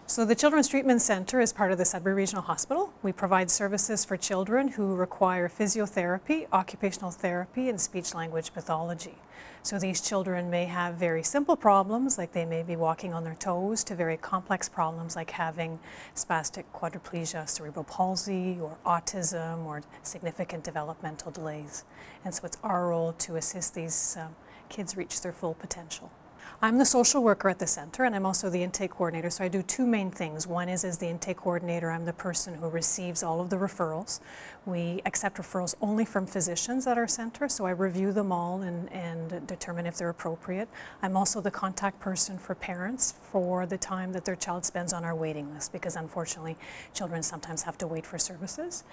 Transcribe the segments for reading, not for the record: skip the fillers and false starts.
So the Children's Treatment Center is part of the Sudbury Regional Hospital. We provide services for children who require physiotherapy, occupational therapy, and speech-language pathology. So these children may have very simple problems, like they may be walking on their toes, to very complex problems like having spastic quadriplegia, cerebral palsy, or autism, or significant developmental delays. And so it's our role to assist these kids reach their full potential. I'm the social worker at the center, and I'm also the intake coordinator, so I do two main things. One is, as the intake coordinator, I'm the person who receives all of the referrals. We accept referrals only from physicians at our center, so I review them all and determine if they're appropriate. I'm also the contact person for parents for the time that their child spends on our waiting list, because unfortunately children sometimes have to wait for services.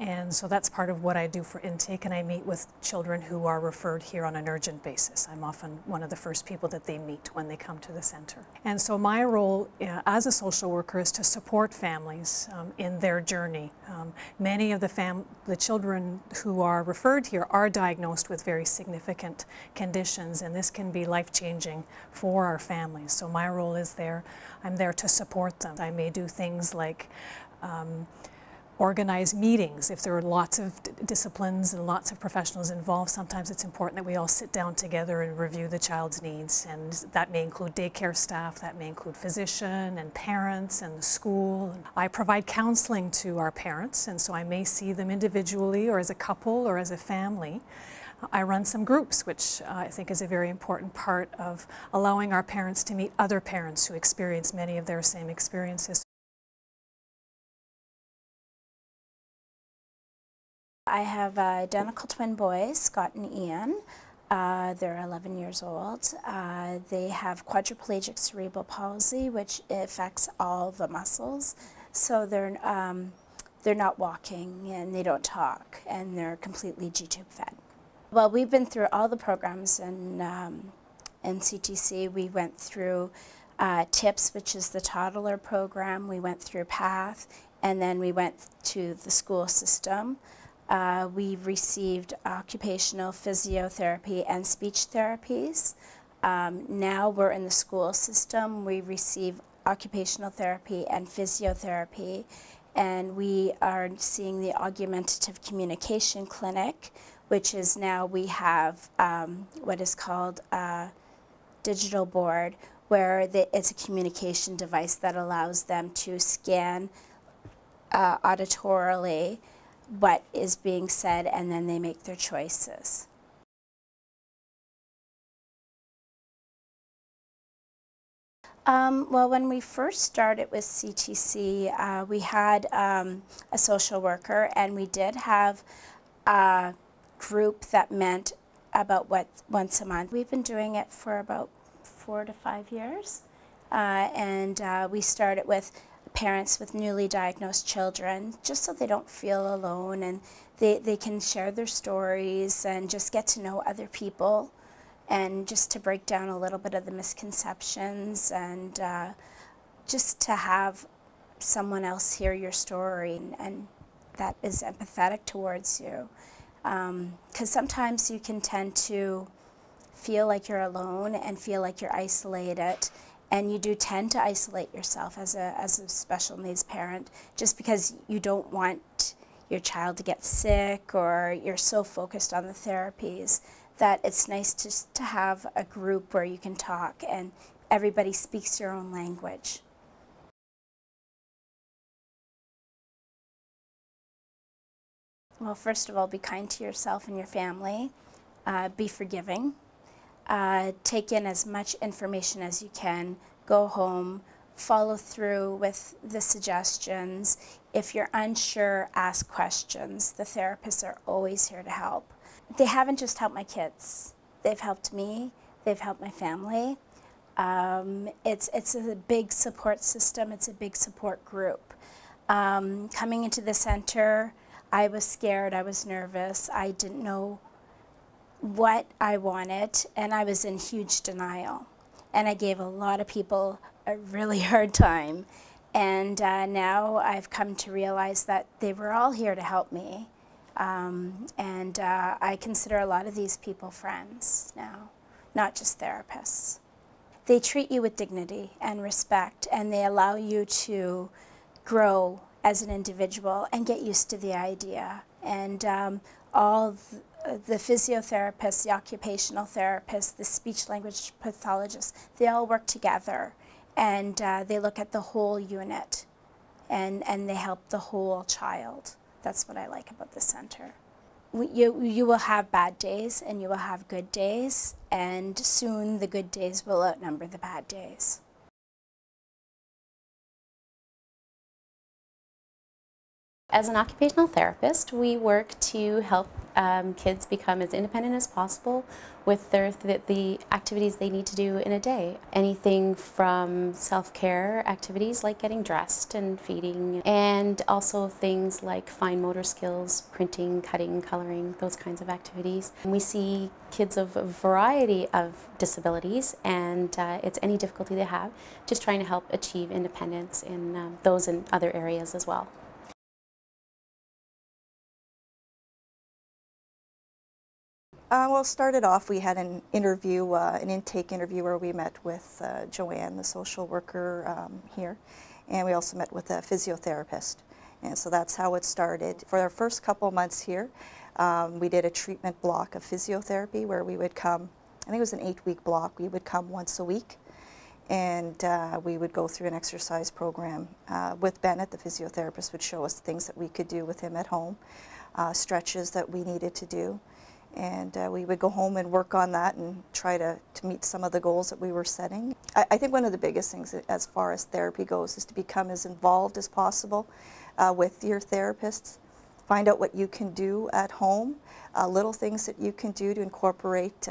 And so that's part of what I do for intake, and I meet with children who are referred here on an urgent basis. I'm often one of the first people that they meet when they come to the center. And so my role as a social worker is to support families in their journey. Many of the children who are referred here are diagnosed with very significant conditions, and this can be life-changing for our families. So my role is I'm there to support them. I may do things like organize meetings. If there are lots of disciplines and lots of professionals involved, sometimes it's important that we all sit down together and review the child's needs, and that may include daycare staff, that may include physician and parents and the school. I provide counseling to our parents, and so I may see them individually or as a couple or as a family. I run some groups, which I think is a very important part of allowing our parents to meet other parents who experience many of their same experiences. I have identical twin boys, Scott and Ian. They're 11 years old. They have quadriplegic cerebral palsy, which affects all the muscles. So they're not walking and they don't talk, and they're completely G-tube fed. Well, we've been through all the programs in CTC. We went through TIPS, which is the toddler program. We went through PATH, and then we went to the school system. We received occupational physiotherapy and speech therapies. Now we're in the school system. We receive occupational therapy and physiotherapy, and we are seeing the augmentative communication clinic, which is now we have what is called a digital board, where it's a communication device that allows them to scan auditorily what is being said, and then they make their choices. Well, when we first started with CTC, we had a social worker, and we did have a group that met about once a month. We've been doing it for about 4 to 5 years, and we started with parents with newly diagnosed children, just so they don't feel alone, and they can share their stories and just get to know other people, and just to break down a little bit of the misconceptions, and just to have someone else hear your story and that is empathetic towards you. Because sometimes you can tend to feel like you're alone and feel like you're isolated. And you do tend to isolate yourself as a special needs parent, just because you don't want your child to get sick, or you're so focused on the therapies, that it's nice to have a group where you can talk and everybody speaks your own language. Well, first of all, be kind to yourself and your family. Be forgiving. Take in as much information as you can, go home, follow through with the suggestions. If you're unsure, ask questions. The therapists are always here to help. They haven't just helped my kids. They've helped me. They've helped my family. It's a big support system. It's a big support group. Coming into the center, I was scared. I was nervous. I didn't know what I wanted, and I was in huge denial. And I gave a lot of people a really hard time. And now I've come to realize that they were all here to help me. And I consider a lot of these people friends now, not just therapists. they treat you with dignity and respect, and they allow you to grow as an individual and get used to the idea. And all the physiotherapists, the occupational therapists, the speech language pathologists, they all work together, and they look at the whole unit, and they help the whole child. That's what I like about the center. You will have bad days and you will have good days, and soon the good days will outnumber the bad days. As an occupational therapist, we work to help kids become as independent as possible with the activities they need to do in a day. Anything from self-care activities like getting dressed and feeding, and also things like fine motor skills, printing, cutting, coloring, those kinds of activities. We see kids of a variety of disabilities, and it's any difficulty they have, just trying to help achieve independence in those and other areas as well. Well, it started off, we had an interview, an intake interview where we met with Joanne, the social worker here, and we also met with a physiotherapist. And so that's how it started. For our first couple months here, we did a treatment block of physiotherapy where we would come, I think it was an 8-week block, we would come once a week, and we would go through an exercise program with Bennett. The physiotherapist would show us things that we could do with him at home, stretches that we needed to do. And we would go home and work on that and try to meet some of the goals that we were setting. I think one of the biggest things as far as therapy goes is to become as involved as possible with your therapists. Find out what you can do at home, little things that you can do to incorporate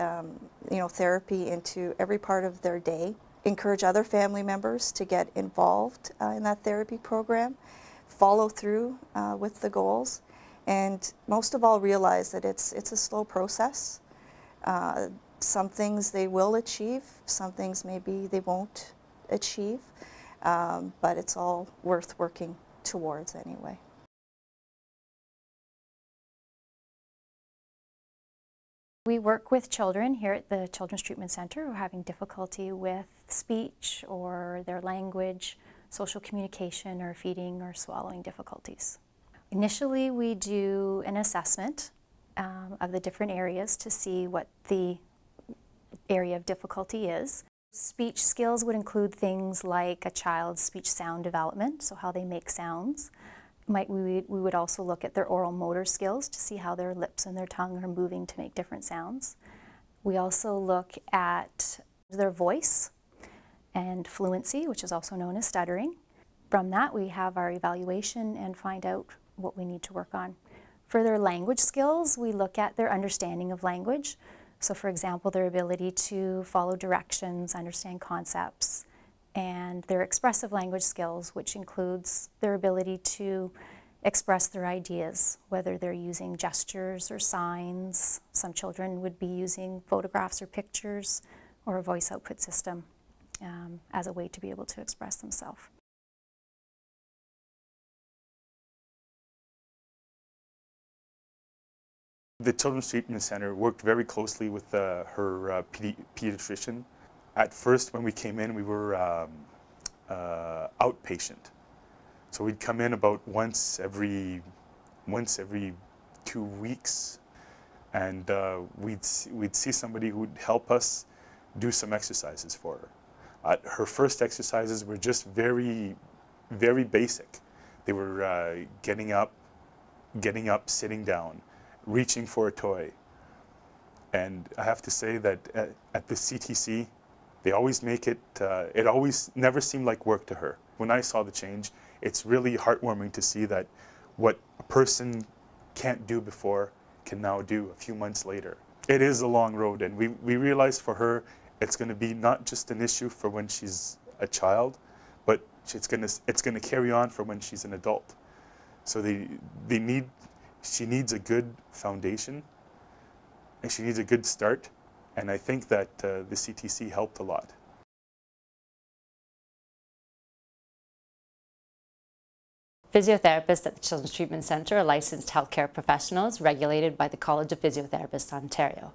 therapy into every part of their day. Encourage other family members to get involved in that therapy program. Follow through with the goals. And most of all, realize that it's a slow process. Some things they will achieve, some things maybe they won't achieve, but it's all worth working towards anyway. We work with children here at the Children's Treatment Center who are having difficulty with speech or their language, social communication, or feeding or swallowing difficulties. Initially, we do an assessment of the different areas to see what the area of difficulty is. Speech skills would include things like a child's speech sound development, so how they make sounds. We would also look at their oral motor skills to see how their lips and their tongue are moving to make different sounds. We also look at their voice and fluency, which is also known as stuttering. From that, we have our evaluation and find out what we need to work on. For their language skills, we look at their understanding of language. So for example, their ability to follow directions, understand concepts, and their expressive language skills, which includes their ability to express their ideas, whether they're using gestures or signs. Some children would be using photographs or pictures or a voice output system as a way to be able to express themselves. The Children's Treatment Center worked very closely with her pediatrician. At first, when we came in, we were outpatient. So we'd come in about once every 2 weeks, and we'd see somebody who would help us do some exercises for her. Her first exercises were just very, very basic. They were getting up, sitting down, reaching for a toy. And I have to say that at the CTC, they always make it, it always never seemed like work to her. When I saw the change, it's really heartwarming to see that what a person can't do before can now do a few months later. It is a long road, and we realize for her, it's going to be not just an issue for when she's a child, but it's going to carry on for when she's an adult. So she needs a good foundation, and she needs a good start, and I think that the CTC helped a lot. Physiotherapists at the Children's Treatment Centre are licensed healthcare professionals regulated by the College of Physiotherapists, Ontario.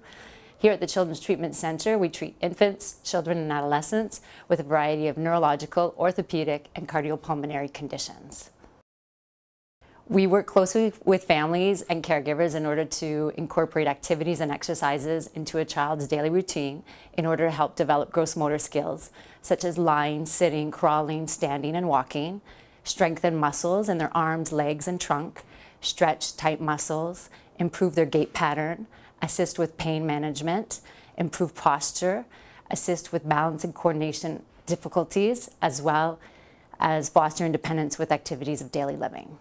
Here at the Children's Treatment Center, we treat infants, children, and adolescents with a variety of neurological, orthopedic, and cardiopulmonary conditions. We work closely with families and caregivers in order to incorporate activities and exercises into a child's daily routine in order to help develop gross motor skills, such as lying, sitting, crawling, standing, and walking, strengthen muscles in their arms, legs, and trunk, stretch tight muscles, improve their gait pattern, assist with pain management, improve posture, assist with balance and coordination difficulties, as well as foster independence with activities of daily living.